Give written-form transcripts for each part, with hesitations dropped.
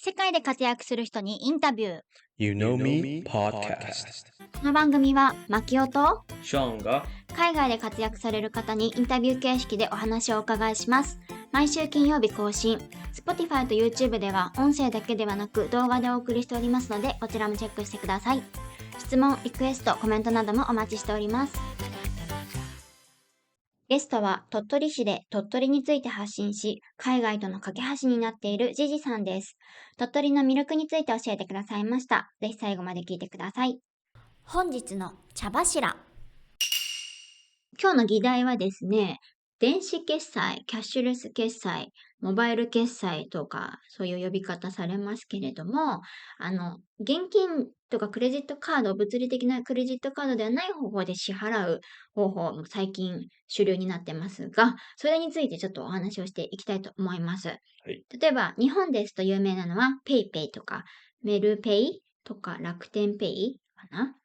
世界で活躍する人にインタビュー。 You Know Me Podcast。 この番組はマキオとショーンが海外で活躍される方にインタビュー形式でお話をお伺いします。毎週金曜日更新。 Spotify と YouTube では音声だけではなく動画でお送りしておりますので、こちらもチェックしてください。質問、リクエスト、コメントなどもお待ちしております。ゲストは鳥取市で鳥取について発信し、海外との架け橋になっているジジさんです。鳥取の魅力について教えてくださいました。ぜひ最後まで聞いてください。本日の茶柱。今日の議題はですね、電子決済、キャッシュレス決済、モバイル決済とか、そういう呼び方されますけれども、現金とかクレジットカード、物理的なクレジットカードではない方法で支払う方法も最近主流になってますが、それについてちょっとお話をしていきたいと思います。はい、例えば、日本ですと有名なのは PayPay とか、メルペイとか楽天ペイかな。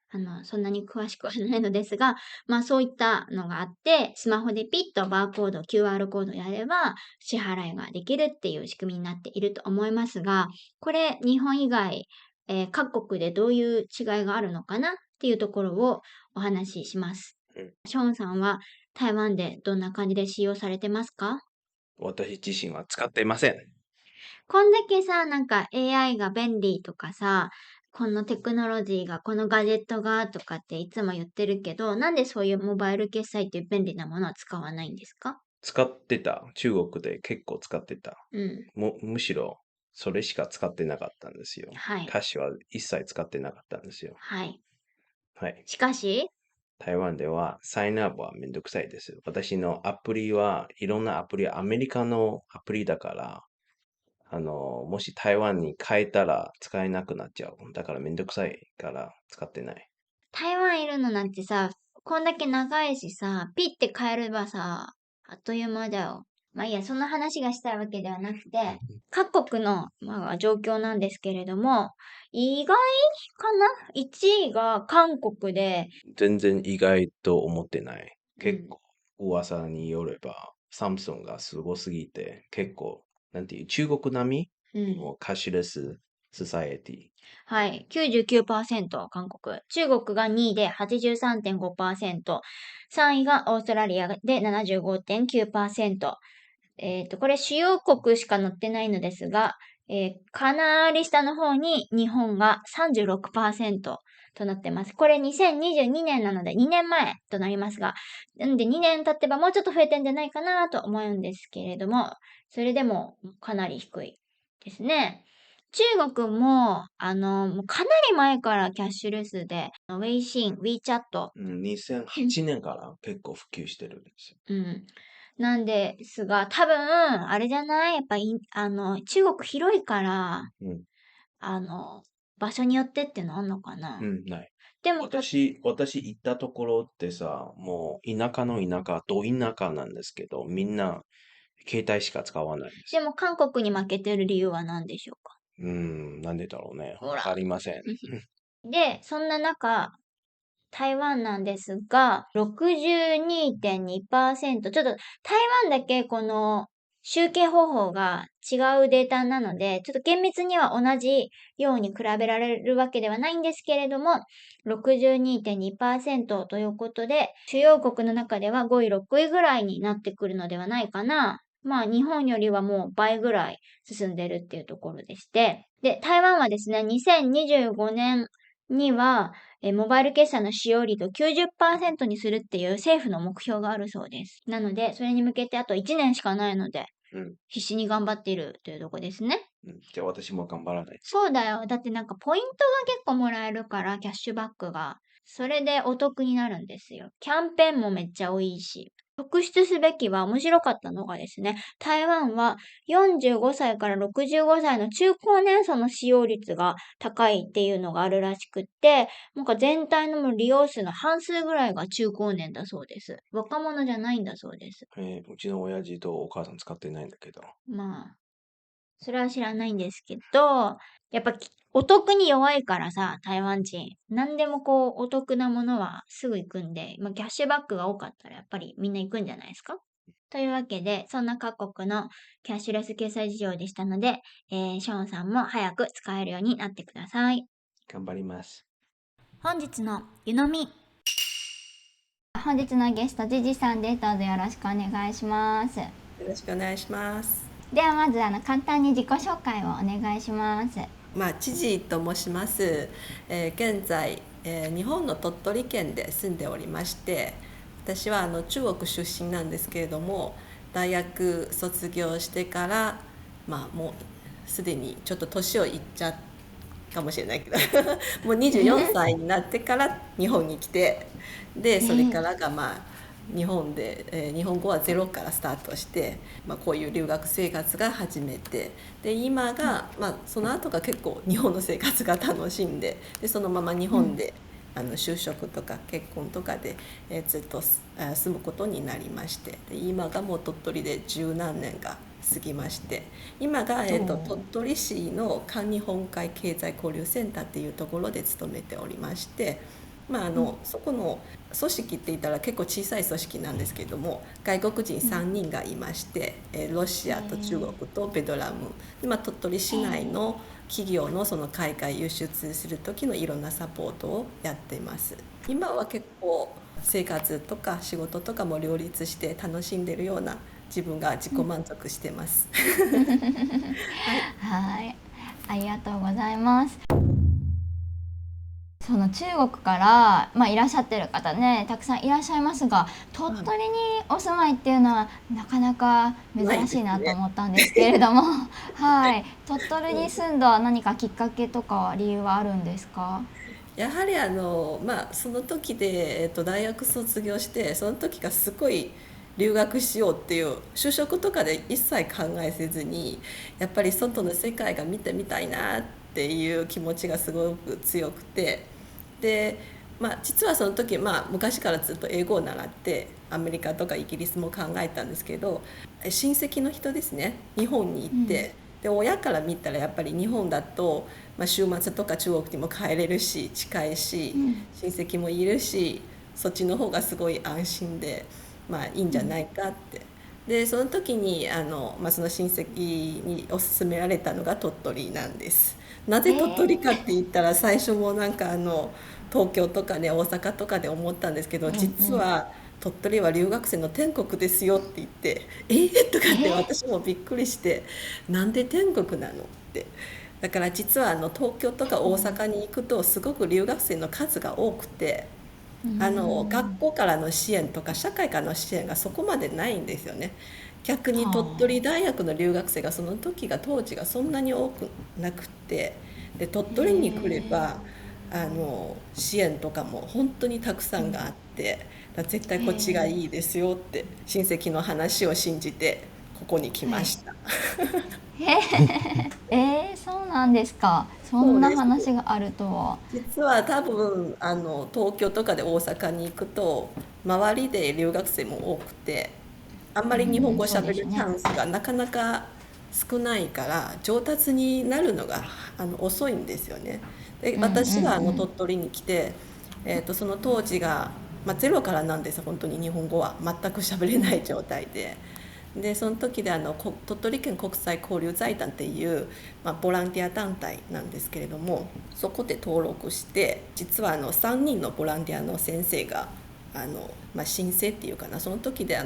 そんなに詳しくはないのですが、そういったのがあって、スマホでピッとバーコード、QR コードやれば支払いができるっていう仕組みになっていると思いますが、これ日本以外、各国でどういう違いがあるのかなっていうところをお話しします。ショーンさんは台湾でどんな感じで使用されてますか？私自身は使っていません。こんだけさ、なんか AI が便利とかさ、このテクノロジーが、このガジェットがとかっていつも言ってるけど、なんでそういうモバイル決済っていう便利なものは使わないんですか？使ってた。中国で結構使ってた。うん。むしろそれしか使ってなかったんですよ。はい。キャッシュは一切使ってなかったんですよ。はい。はい。しかし、台湾ではサインアップはめんどくさいです。私のアプリはいろんなアプリ、アメリカのアプリだから、もし台湾に変えたら使えなくなっちゃう。だからめんどくさいから使ってない。台湾いるのなんてさ、こんだけ長いしさ、ピッて変えればさ、あっという間だよ。いいや、そんな話がしたいわけではなくて、各国の、状況なんですけれども、意外かな？ 1 位が韓国で、全然意外と思ってない。うん結構噂によれば、サムソンがすごすぎて、結構、なんていう、中国並みうん。もうキャッシュレスソサエティ。はい。99% 韓国。中国が2位で 83.5%。3位がオーストラリアで 75.9%。これ主要国しか載ってないのですが、かなり下の方に日本が 36% となってます。これ2022年なので2年前となりますが、なんで2年経ってばもうちょっと増えてんじゃないかなと思うんですけれども、それでもかなり低いですね。中国も、もうかなり前からキャッシュレスで、ウェイシン、WeChat、2008年から結構普及してるんですよ。うん。なんですが、多分、あれじゃない？やっぱ中国広いから、うん、あの、場所によってってのあんのかな？ない。でも、私行ったところってさ、もう田舎の田舎、ど田舎なんですけど、みんな携帯しか使わないんですよ。でも韓国に負けてる理由は何でしょうか？なんでだろうね。ほら。わかりません。で、そんな中、台湾なんですが、62.2%。ちょっと台湾だけこの集計方法が違うデータなので、ちょっと厳密には同じように比べられるわけではないんですけれども、62.2% ということで、主要国の中では5位、6位ぐらいになってくるのではないかな。日本よりはもう倍ぐらい進んでるっていうところでして。で、台湾はですね、2025年には、モバイル決済の使用率を 90% にするっていう政府の目標があるそうです。なので、それに向けてあと1年しかないので、必死に頑張っているというとこですね。じゃあ私も頑張らない。そうだよ。だってなんかポイントが結構もらえるから、キャッシュバックが。それでお得になるんですよ。キャンペーンもめっちゃ多いし。特筆すべきは面白かったのがですね、台湾は45歳から65歳の中高年層の使用率が高いっていうのがあるらしくって、なんか全体の利用数の半数ぐらいが中高年だそうです。若者じゃないんだそうです。うちの親父とお母さん使ってないんだけど。それは知らないんですけど、やっぱお得に弱いからさ、台湾人。何でもお得なものはすぐ行くんで、キャッシュバックが多かったらやっぱりみんな行くんじゃないですか？というわけで、そんな各国のキャッシュレス決済事情でしたので、ショーンさんも早く使えるようになってください。頑張ります。本日の湯飲み。本日のゲスト、ジジさんです。どうぞよろしくお願いします。よろしくお願いします。ではまず簡単に自己紹介をお願いします。知事と申します。現在、日本の鳥取県で住んでおりまして、私は中国出身なんですけれども、大学卒業してから、もうすでにちょっと年をいっちゃかもしれないけどもう24歳になってから日本に来て、でそれからが日本で、日本語はゼロからスタートして、こういう留学生活が始めて、で今が、その後が結構日本の生活が楽しんで、そのまま日本で、就職とか結婚とかで、ずっと住むことになりまして、で今がもう鳥取で十何年が過ぎまして、今が、鳥取市の環日本海経済交流センターっていうところで勤めておりまして、そこの組織って言ったら結構小さい組織なんですけれども、外国人3人がいまして、ロシアと中国とベトナムで、鳥取市内の企業のその海外輸出する時のいろんなサポートをやっています。今は結構生活とか仕事とかも両立して楽しんでるような自分が自己満足してます。はい、ありがとうございます。その中国から、いらっしゃってる方ねたくさんいらっしゃいますが、鳥取にお住まいっていうのはなかなか珍しいなと思ったんですけれども、はい、鳥取に住んだ何かきっかけとか理由はあるんですか？やはりその時で、大学卒業して、その時がすごい留学しようっていう就職とかで一切考えせずに、やっぱり外の世界が見てみたいなっていう気持ちがすごく強くて、で、実はその時、昔からずっと英語を習ってアメリカとかイギリスも考えたんですけど、親戚の人ですね、日本に行って、で親から見たらやっぱり日本だと、週末とか中国にも帰れるし近いし、親戚もいるし、そっちの方がすごい安心で、いいんじゃないかって。でその時にその親戚にお勧められたのが鳥取なんです。なぜ鳥取かって言ったら、最初もなんか東京とかね大阪とかで思ったんですけど、実は鳥取は留学生の天国ですよって言ってとかって私もびっくりして、なんで天国なのって。だから実は東京とか大阪に行くとすごく留学生の数が多くて、学校からの支援とか社会からの支援がそこまでないんですよね。逆に鳥取大学の留学生がその時が当時がそんなに多くなくって、で鳥取に来れば支援とかも本当にたくさんがあって、絶対こっちがいいですよって親戚の話を信じてここに来ました。そうなんですか。そんな話があるとは。実は多分東京とかで大阪に行くと周りで留学生も多くて、あんまり日本語をしゃべるチャンスがなかなか少ないから上達になるのが遅いんですよね。で私が鳥取に来て、その当時が、ゼロからなんです。本当に日本語は全くしゃべれない状態で。でその時で鳥取県国際交流財団っていう、ボランティア団体なんですけれども、そこで登録して、実は3人のボランティアの先生が申請っていうかな、その時で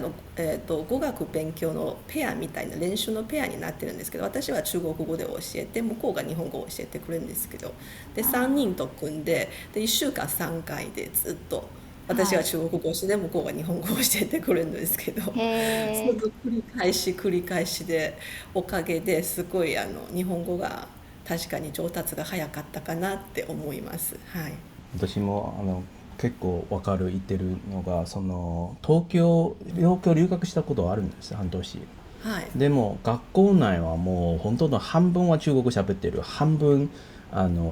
語学勉強のペアみたいな練習のペアになってるんですけど、私は中国語で教えて向こうが日本語を教えてくれるんですけど、で3人と組んで、1週間3回でずっと私が中国語を教えて向こうが日本語を教えてくれるんですけど、その繰り返し繰り返しで、おかげですごい日本語が確かに上達が早かったかなって思います。はい、私も結構分かる言ってるのが、その東京留学したことはあるんです、半年。はい、でも学校内はもう本当の半分は中国語喋ってる、半分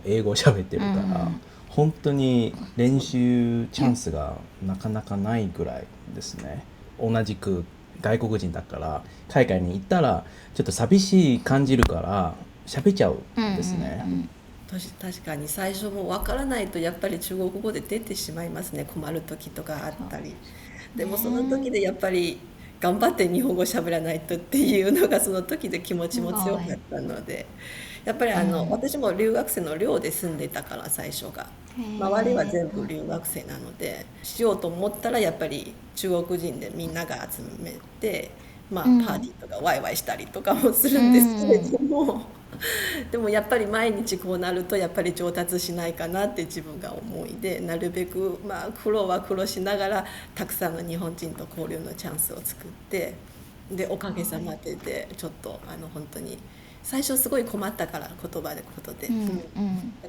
英語喋ってるから、本当に練習チャンスがなかなかないぐらいですね。同じく外国人だから海外に行ったらちょっと寂しい感じるから喋っちゃうんですね。確かに最初も分からないとやっぱり中国語で出てしまいますね、困る時とかあったり。でもその時でやっぱり頑張って日本語喋らないとっていうのがその時で気持ちも強かったので、やっぱり私も留学生の寮で住んでたから最初が、周りは全部留学生なので、しようと思ったらやっぱり中国人でみんなが集めて、パーティーとかワイワイしたりとかもするんですけれども、でもやっぱり毎日こうなるとやっぱり上達しないかなって自分が思いで、なるべく苦労は苦労しながらたくさんの日本人と交流のチャンスを作って、でおかげさまでちょっと本当に最初すごい困ったから言葉でだ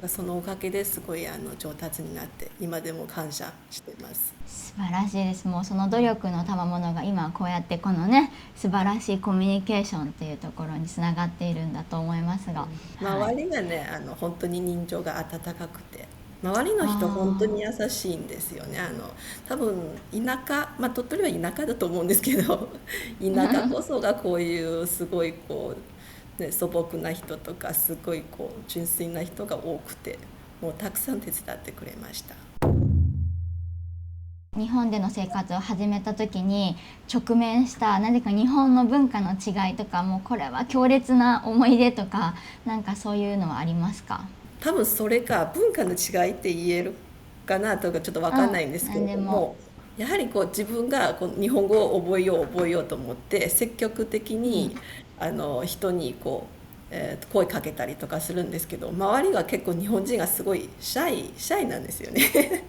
からそのおかげですごい上達になって、今でも感謝してます。素晴らしいです。もうその努力の賜物が今こうやってこのね素晴らしいコミュニケーションっていうところにつながっているんだと思いますが、周りがね本当に人情が温かくて、周りの人本当に優しいんですよね。多分田舎、鳥取は田舎だと思うんですけど田舎こそがこういうすごいこう、素朴な人とかすごいこう純粋な人が多くて、もうたくさん手伝ってくれました。日本での生活を始めた時に直面した何か日本の文化の違いとか、もうこれは強烈な思い出とか、なんかそういうのはありますか？多分それか文化の違いって言えるかなとかちょっと分かんないんですけれども、やはりこう自分がこう日本語を覚えようと思って積極的に人にこう声かけたりとかするんですけど、周りは結構日本人がすごいシャイなんですよね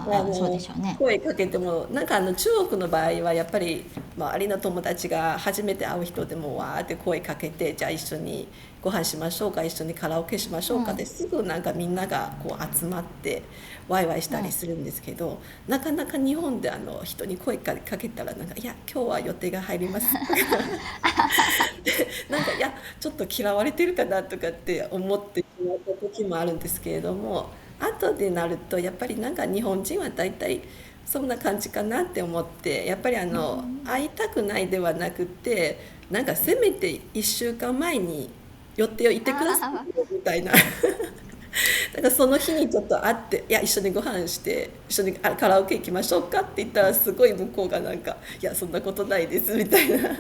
そうでしょうね。声かけてもなんか中国の場合はやっぱり周りの友達が初めて会う人でもわーって声かけて、じゃあ一緒にご飯しましょうか、一緒にカラオケしましょうかですぐなんかみんながこう集まってワイワイしたりするんですけど、なかなか日本で人に声かけたらなんかいや今日は予定が入りますなんかいやちょっと嫌われてるかなとかって思ってしまった時もあるんですけれども、後でなるとやっぱりなんか日本人は大体そんな感じかなって思って、やっぱり会いたくないではなくて、なんかせめて1週間前に予定をいてくださいみたいなだからその日にちょっと会って、いや一緒にご飯して一緒にカラオケ行きましょうかって言ったら、すごい向こうがなんかいやそんなことないですみたいな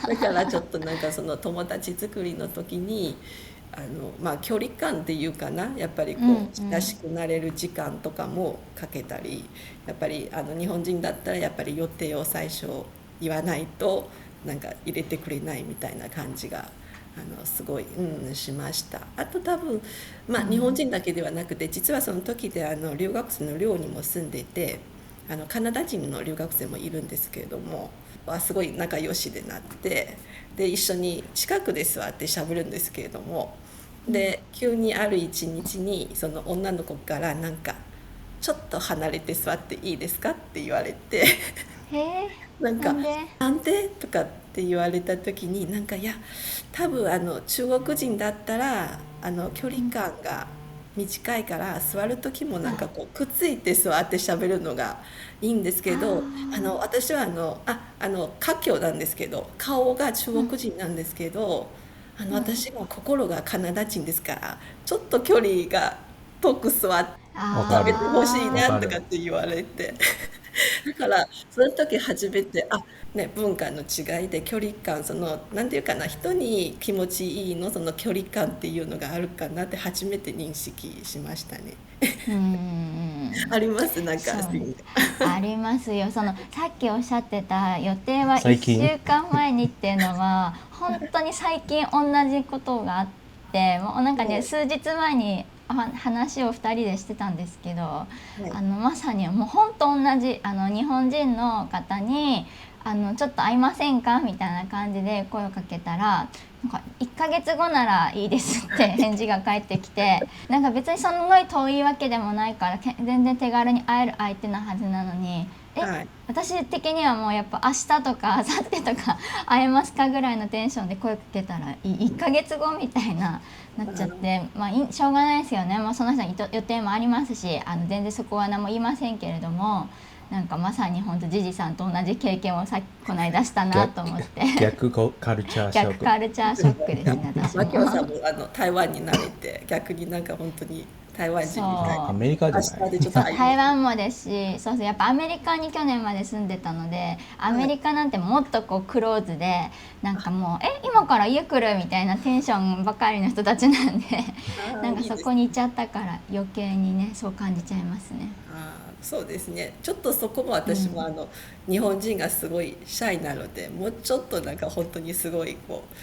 だからちょっとなんかその友達作りの時に距離感っていうかな、やっぱりこう親しくなれる時間とかもかけたり、やっぱり日本人だったらやっぱり予定を最初言わないとなんか入れてくれないみたいな感じがすごい、しました。あと多分、日本人だけではなくて、実はその時で留学生の寮にも住んでて、カナダ人の留学生もいるんですけれども、すごい仲良しでなって、で一緒に近くで座って喋るんですけれども、で急にある一日にその女の子からなんか「ちょっと離れて座っていいですか?」って言われてなんか「なんで?」とかって言われた時に、なんかいや多分中国人だったら距離感が短いから座る時もなんかこうくっついて座って喋るのがいいんですけど、私は華僑なんですけど、顔が中国人なんですけど、私も心がカナダ人ですから、ちょっと距離が遠く座って食べてほしいなとかって言われてだからその時初めて文化の違いで距離感、なんていうかな、人に気持ちいいのその距離感っていうのがあるかなって初めて認識しましたねありますなんかありますよ。さっきおっしゃってた予定は1週間前にっていうのは本当に最近同じことがあって、もうなんかね数日前に話を2人でしてたんですけど、まさにもう本当同じ日本人の方にちょっと会いませんかみたいな感じで声をかけたら、なんか1ヶ月後ならいいですって返事が返ってきて、なんか別にそのごい遠いわけでもないから全然手軽に会える相手なはずなのに、私的にはもうやっぱ明日とか明後日とか会えますかぐらいのテンションで声かけたら1ヶ月後みたいなっちゃって、しょうがないですよね。その人の予定もありますし、全然そこは何も言いませんけれども、なんかまさに本当ジジさんと同じ経験をこの間したなと思って逆カルチャーショック。逆カルチャーショックですね私も。マキオさんも台湾に慣れて逆になんか本当に台湾人みたいにアメリカじゃない。明日でちょっと台湾もですし、そうそう、やっぱアメリカに去年まで住んでたので、アメリカなんてもっとこうクローズで、なんかもう今から家来るみたいなテンションばかりの人たちなんで、なんかそこに行っちゃったから余計にねそう感じちゃいますね。そうですね。ちょっとそこも私も日本人がすごいシャイなので、もうちょっとなんか本当にすごいこう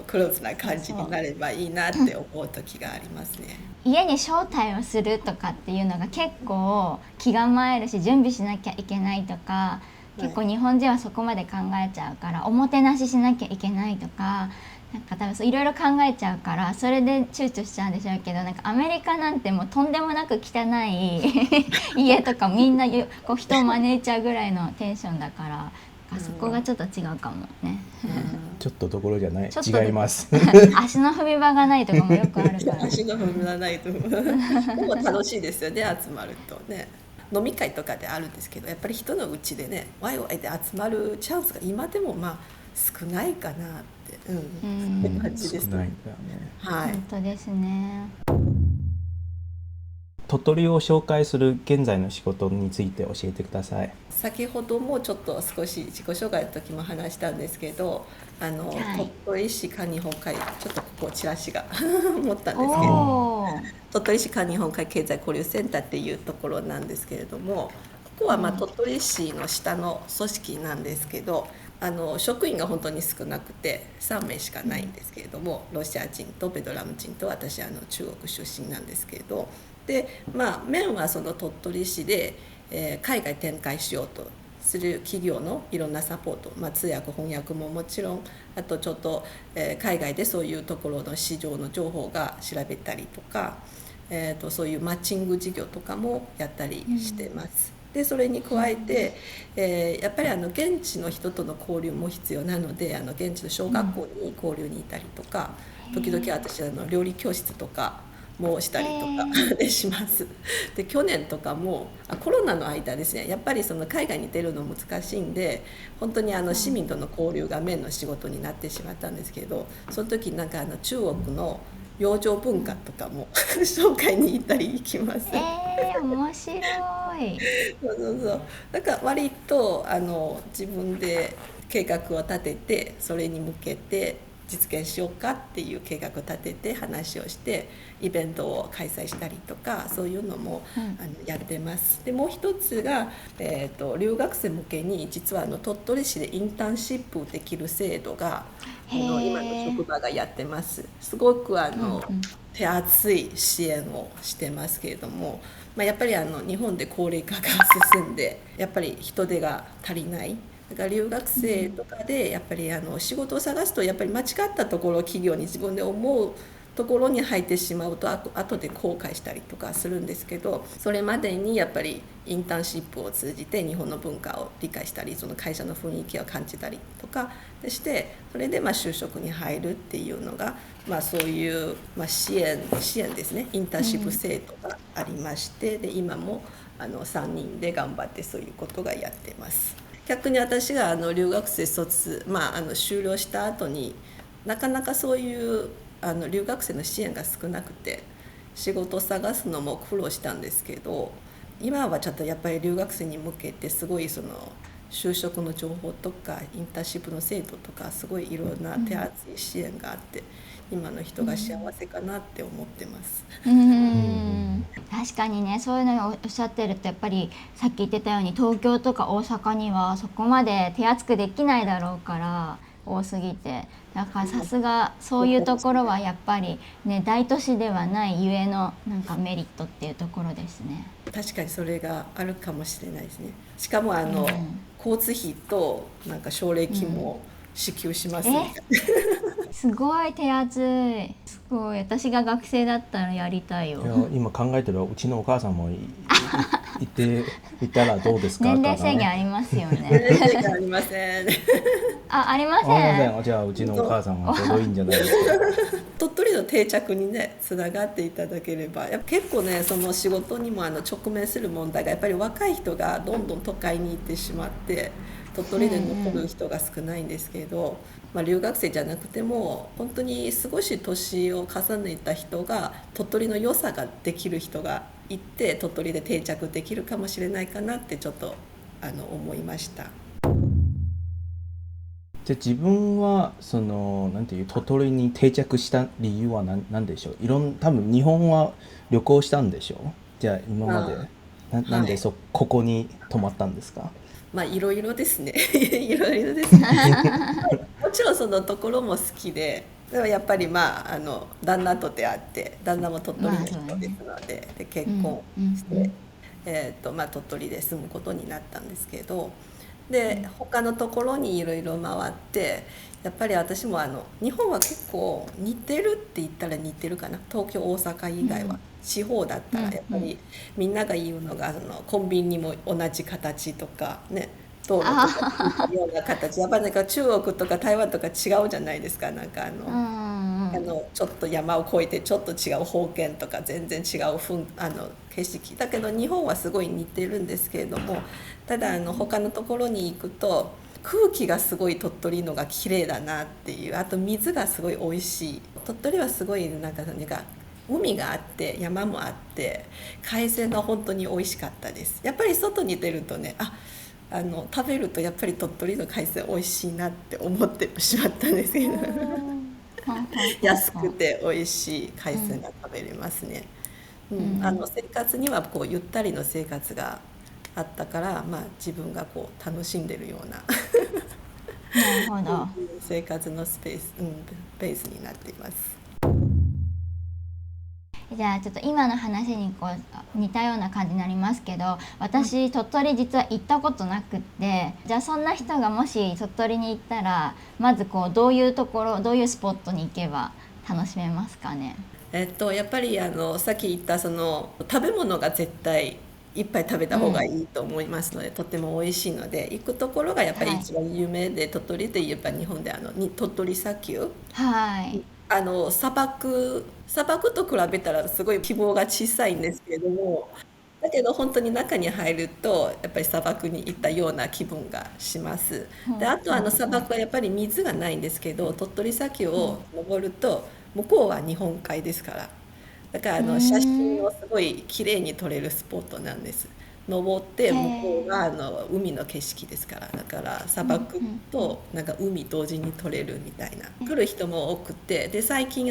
クローズな感じになればいいなって思う時がありますね。家に招待をするとかっていうのが結構気構えるし、準備しなきゃいけないとか、結構日本人はそこまで考えちゃうから、おもてなししなきゃいけないとか、なんか多分いろいろ考えちゃうから、それで躊躇しちゃうんでしょうけど、なんかアメリカなんてもうとんでもなく汚い家とかみんなこう人を招いちゃうぐらいのテンションだから、そこがちょっと違うかもね。ちょっとどころじゃない。ちょっと違います。足の踏み場がないとかもよくあるから。足の踏みがないとでも楽しいですよね、集まるとね。飲み会とかであるんですけど、やっぱり人のうちでねワイワイで集まるチャンスが今でもまあ少ないかなって、って感じです少ないね。んだよね。はい。本当ですね。鳥取を紹介する現在の仕事について教えてください。先ほどもちょっと少し自己紹介の時も話したんですけど、鳥取市環日本海、ちょっとここチラシが持ったんですけど、おー。鳥取市環日本海経済交流センターっていうところなんですけれども、ここはまあ鳥取市の下の組織なんですけど、職員が本当に少なくて3名しかないんですけれども、ロシア人とベトナム人と私中国出身なんですけれど、でまあメインはその鳥取市で、海外展開しようとする企業のいろんなサポート、通訳翻訳ももちろん、あとちょっと、海外でそういうところの市場の情報が調べたりとか、そういうマッチング事業とかもやったりしてます。でそれに加えて、やっぱり現地の人との交流も必要なので、現地の小学校に交流にいたりとか、時々私料理教室とかもしたりとかします。で去年とかもコロナの間ですね、やっぱりその海外に出るの難しいんで、本当に市民との交流がメインの仕事になってしまったんですけど、その時なんか中国の養生文化とかも紹介に行ったり行きます。面白い。そうだから割と自分で計画を立てて、それに向けて実現しようかっていう計画を立てて話をしてイベントを開催したりとか、そういうのも、やってます。でもう一つが、留学生向けに実は鳥取市でインターンシップできる制度が今の職場がやってます。すごく手厚い支援をしてますけれども、やっぱり日本で高齢化が進んでやっぱり人手が足りない。だから留学生とかでやっぱり仕事を探すとやっぱり間違ったところを企業に自分で思うところに入ってしまうと後で後悔したりとかするんですけど、それまでにやっぱりインターンシップを通じて日本の文化を理解したり、その会社の雰囲気を感じたりとかでして、それで就職に入るっていうのが、そういう支援ですね、インターンシップ制度がありまして、で今も3人で頑張ってそういうことがやってます。逆に私が留学生修了した後になかなかそういう留学生の支援が少なくて仕事を探すのも苦労したんですけど、今はちょっとやっぱり留学生に向けてすごいその就職の情報とかインターンシップの制度とかすごいいろんな手厚い支援があって、今の人が幸せかなって思ってます。確かにね、そういうのをおっしゃってるとやっぱりさっき言ってたように東京とか大阪にはそこまで手厚くできないだろうから多すぎて、だからさすがそういうところはやっぱりね大都市ではないゆえのなんかメリットっていうところですね。確かにそれがあるかもしれないですね。しかも交通費となんか奨励金も支給しますみたいな。すごい手厚い。すごい。私が学生だったらやりたいよ。いや今考えてるうちのお母さんも言ったらどうですか。年齢制限ありますよね。年齢制限ありません。ありません。じゃあうちのお母さんがちょうどいいんじゃないですか。鳥取の定着にねつながっていただければ、やっぱ結構ねその仕事にも直面する問題がやっぱり若い人がどんどん都会に行ってしまって鳥取で残る人が少ないんですけど、留学生じゃなくても本当に少し年を重ねた人が鳥取の良さができる人がいて鳥取で定着できるかもしれないかなってちょっと思いました。で自分はそのなんていう鳥取に定着した理由は何でしょう。多分日本は旅行したんでしょう。じゃあ今までなんではい。ここに泊まったんですか？いろいろですね。いろいろですね。もちろんそのところも好きでもやっぱり旦那と出会って、旦那も鳥取の人ですそうだね。ので、結うん婚うんして、鳥取で住むことになったんですけど、で他のところにいろいろ回って、やっぱり私も日本は結構似てるって言ったら似てるかな、東京大阪以外は。地方だったらやっぱりみんなが言うのがコンビニも同じ形とかね、道路とか似たような形、やっぱりなんか中国とか台湾とか違うじゃないですか。なんかちょっと山を越えてちょっと違う方言とか全然違う景色だけど、日本はすごい似てるんですけれども、ただ他のところに行くと空気がすごい鳥取のが綺麗だなっていう、あと水がすごい美味しい。鳥取はすごいなんか海があって山もあって海鮮が本当に美味しかったです。やっぱり外に出るとね、食べるとやっぱり鳥取の海鮮美味しいなって思ってしまったんですけど、安くて美味しい海鮮が食べれますね。生活にはこうゆったりの生活があったから、自分がこう楽しんでるようななるほど。生活のベースになっています。じゃあちょっと今の話にこう似たような感じになりますけど、私鳥取実は行ったことなくって、じゃあそんな人がもし鳥取に行ったらまずこうどういうところ、どういうスポットに行けば楽しめますかね？やっぱりさっき言ったその食べ物が絶対いっぱい食べた方がいいと思いますので、とっても美味しいので行くところがやっぱりはい一番有名で、鳥取で言えば日本で鳥取砂丘、はい。砂漠と比べたらすごい規模が小さいんですけれども、だけど本当に中に入るとやっぱり砂漠に行ったような気分がします。で、あと砂漠はやっぱり水がないんですけど、鳥取砂丘を登ると向こうは日本海ですから、だからうー写真をん。すごい綺麗に撮れるスポットなんです。登ってへ向こうがえ。海の景色ですから、だから砂うん漠うんとなんか海同時に撮れるみたいな、来る人も多くて、で最近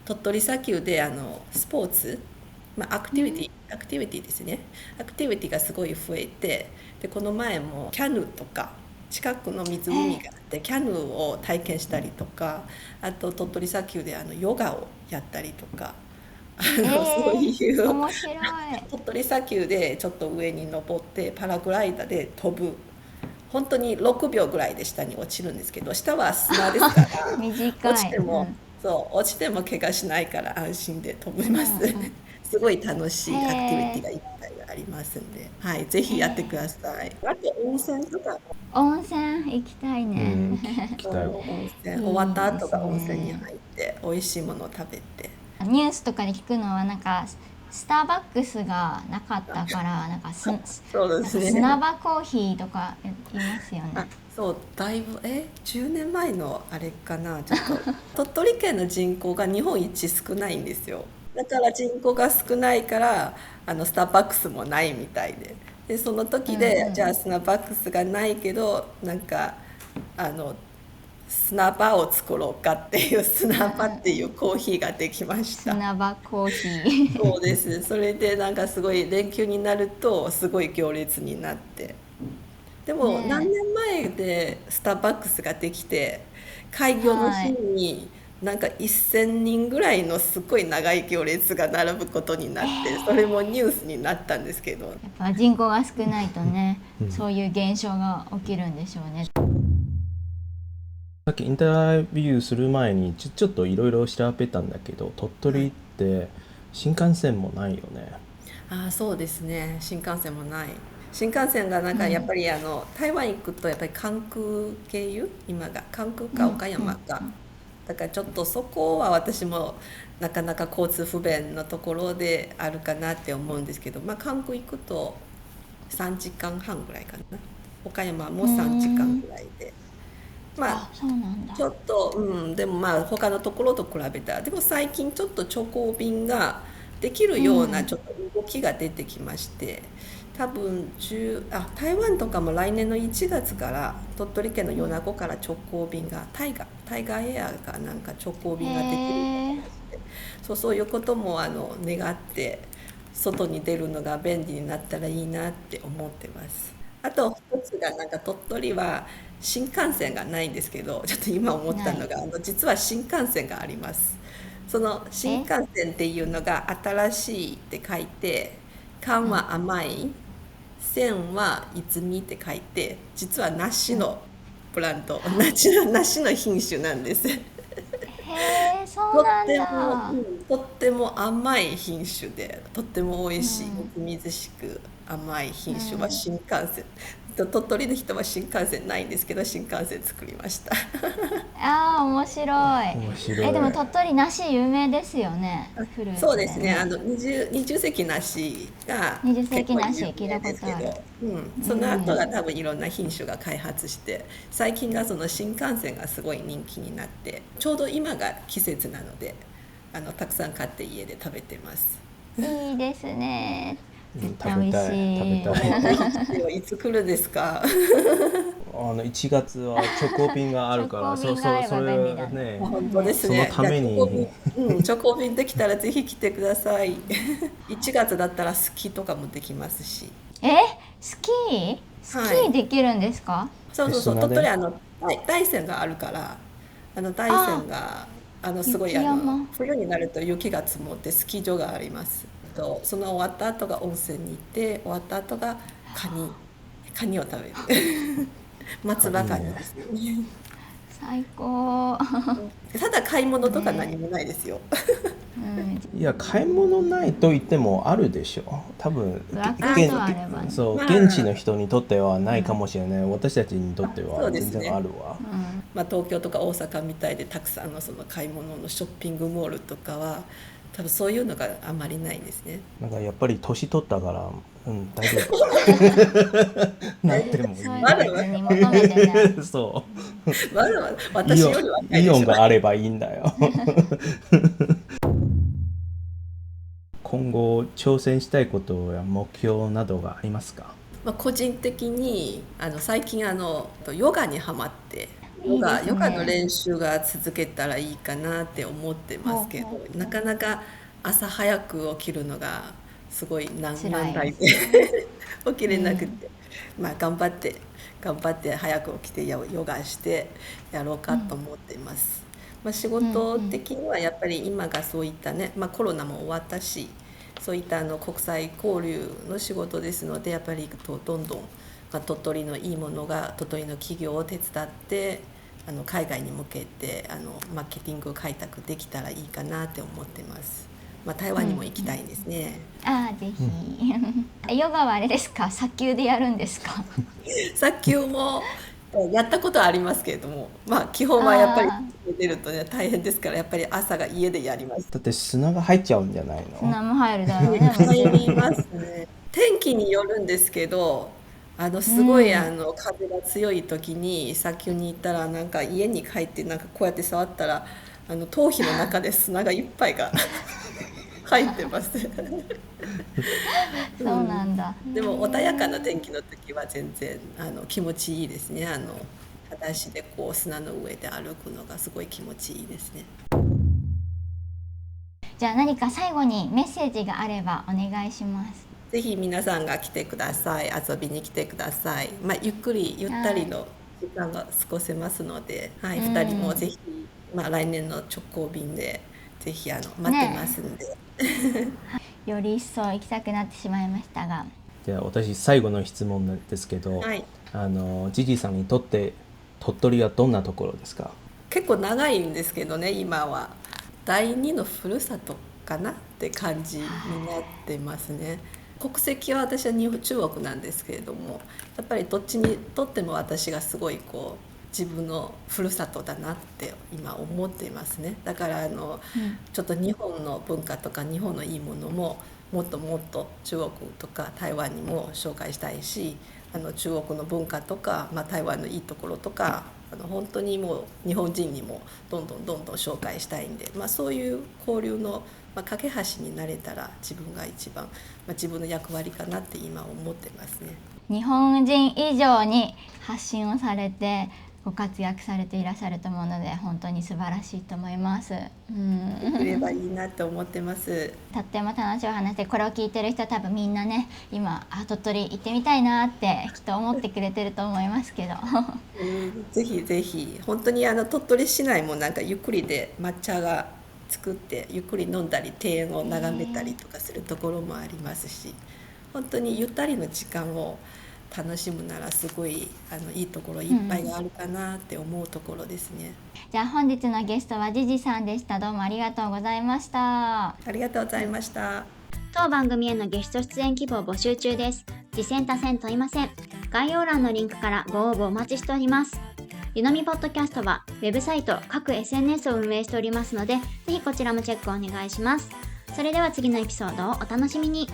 鳥取砂丘でスポーツ、アクティビティですね、アクティビティがすごい増えて、でこの前もキャヌーとか近くの湖があってキャヌーを体験したりとか、あと鳥取砂丘でヨガをやったりとか、そうえいう面白い。鳥取砂丘でちょっと上に登ってパラグライダーで飛ぶ、本当に6秒ぐらいで下に落ちるんですけど、下は砂ですから落ち短い。ても落ちても怪我しないから安心で飛びます。すごい楽しへいアクティビティえ。がいっぱいありますんで、はい、ぜひやってください。あと温泉とか、温泉行きたいね。聞きたいわ。温泉終わっいいですた後が温泉にね。入って美味しいものを食べて。ニュースとかで聞くのはなんかスターバックスがなかったからそうでなんかすね。砂場コーヒーとか言いますよね。そう、だいぶ10年前のあれかな、ちょっと鳥取県の人口が日本一少ないんですよ。だから人口が少ないからスターバックスもないみたいで、その時でじゃあスターバックスがないけどなんかあの砂場を作ろうかっていう、砂場っていうコーヒーができました。砂場コーヒー。そうです。それでなんかすごい連休になるとすごい行列になって。でも何ね年前でスターバックスができて、開え。業の日はい。になんか1000人ぐらいのすごい長い行列が並ぶことになって、それもニュースになったんですけど、やっぱ人口が少ないとね、うんそういう現象が起きるんでしょうね。さっきインタビューする前にちょっといろいろ調べたんだけど、鳥取って新幹線もないよね。そうですね、新幹線もない。新幹線がなんかやっぱり台湾行くとやっぱり関空経由、今が関空か岡山か、だからちょっとそこは私もなかなか交通不便のところであるかなって思うんですけど、関空行くと3時間半ぐらいかな、岡山も3時間ぐらいでまああ、そうなんだ。ちょっと、でもまあ他のところと比べたら、でも最近ちょっと直行便ができるうようなん。ちょっと動きが出てきまして、多分台湾とかも来年の1月から鳥取県の米子から直行便がタイガーエアがなんか直行へ便ができるようになりえ。まして、そういうことも願って外に出るのが便利になったらいいなって思ってます。あと一つがなんか鳥取は新幹線がないんですけど、ちょっと今思ったない。のが実は新幹線があります。その新え、幹線っていうのが新しいって書いて、缶うん。は甘い、線はいつみって書いて、実は梨うん。のブランド、梨の品種なんです。へえ、そうとっなんても、だ。とっても甘い品種で、とっても美味しい、うん。みずみずしく甘いう品種はん。新幹線。鳥取の人は新幹線ないんですけど、新幹線作りました。ああ、面白い。面でも白い。鳥取梨有名ですよね。フルーツそうですね、でね。20世紀梨が二十世結構有紀梨聞いた名ですけど、ことある。うその後がん。多分いろんな品種が開発して、最近がその新幹線がすごい人気になって、ちょうど今が季節なので、たくさん買って家で食べてます。いいですね。うん、絶対美味食べしい。たい。ぜひ来てよ、いつ来るですか？1月は直行便がある直から、行便があれば便利それだね。あ、ね、本当でね。すね。そのたじゃあめに、直行便できたらぜひ来てください。1月だったらスキーとかもできますし。え、スキスキはい。ーできるんですか？そう、砂で、鳥取大山があるから、大ああ、山が、すごい雪山。冬になると雪が積もってスキー場があります。その終わった後が温泉に行って、終わった後がカニを食べる。松葉いいね。カニですね。最高。ただ買い物とか何ねもないですよ。え。うん。いや、買い物ないと言ってもあるでしょ。多分、プラカあ、ードあればね。そう、ま現地のあ、人にとってはないかうん。もしれない。私たちにとってそうは全然あですね。るわ。うん。東京とか大阪みたいでたくさんのその買い物のショッピングモールとかは多分そういうのがあまりないですね。なんかやっぱり年取ったから、大丈夫。なんでもそういうのまだま別に求めてない。いい。そまだまだう。イオン、私より若いイオンでしょ。があればいいんだよ。今後挑戦したいことや目標などがありますか？個人的に最近ヨガにハマって、いいですヨガのね。練習が続けたらいいかなって思ってますけど、ほうほなかなか朝早く起きるのがすごいう。辛いで難題で すね。起きれなくうん。て、まあ頑張って早く起きてヨガしてやろううん。かと思っています。仕うん。う事ん。的にはやっぱり今がそういったね、コロナも終わったし、そういった国際交流の仕事ですので、やっぱりどんどん、鳥取のいいものが鳥取の企業を手伝って海外に向けてマーケティング開拓できたらいいかなって思ってます。台湾にもうん。行きたいですね。ああ、ぜうん。ひ。ヨガはあれですか？砂丘でやるんですか？卓球もやったことはありますけれども、基本はやっぱりああ、出るとね大変ですから、やっぱり朝が家でやります。だって砂が入っちゃうんじゃないの？砂も入るだろうね、もちろん。入りますね。天気によるんですけど、うすごいん。風が強い時に砂丘に行ったら、なんか家に帰ってなんかこうやって触ったら頭皮の中で砂がいっぱいが入ってます。うそうん。なんだ。でも穏やかな天気の時は全然気持ちいいですね。裸足でこう砂の上で歩くのがすごい気持ちいいですね。じゃあ何か最後にメッセージがあればお願いします。ぜひ皆さんが来てください。遊びに来てください。ゆったはい。りの時間が過ごせますので、はい、う2人もぜん。ひ、来年の直行便でぜひ待ってまねすんで。え。より一層行きたくなってしまいましたが。じゃあ私最後の質問なんですけど、はい。ジジさんにとって鳥取はどんなところですか？結構長いんですけどね、今は。第二のふるさとかなって感じになってますね。国籍は私は中国なんですけれども、やっぱりどっちにとっても私がすごいこう自分のふるさとだなって今思っていますね。だからうん。ちょっと日本の文化とか日本のいいものももっともっと中国とか台湾にも紹介したいし、中国の文化とか、台湾のいいところとか本当にもう日本人にもどんどん紹介したいんで、そういう交流の、架け橋になれたら自分が一番、自分の役割かなって今思ってますね。日本人以上に発信をされてご活躍されていらっしゃると思うので、本当に素晴らしいと思います。できればいいなって思ってます。とっても楽しいお話で、これを聞いてる人多分みんなね、今鳥取行ってみたいなってきっと思ってくれてると思いますけどぜひぜひ、本当に鳥取市内もなんかゆっくりで抹茶が作ってゆっくり飲んだり庭園を眺めたりとかするところもありますし、本当にゆったりの時間を楽しむならすごいいいところいっぱいがあるかなって思うところですね。じゃあ本日のゲストはジジさんでした。どうもありがとうございました。ありがとうございました。当番組へのゲスト出演希望募集中です。次戦他戦問いません。概要欄のリンクからご応募お待ちしております。ゆのみポッドキャストはウェブサイト、各 SNS を運営しておりますので、ぜひこちらもチェックお願いします。それでは次のエピソードをお楽しみに。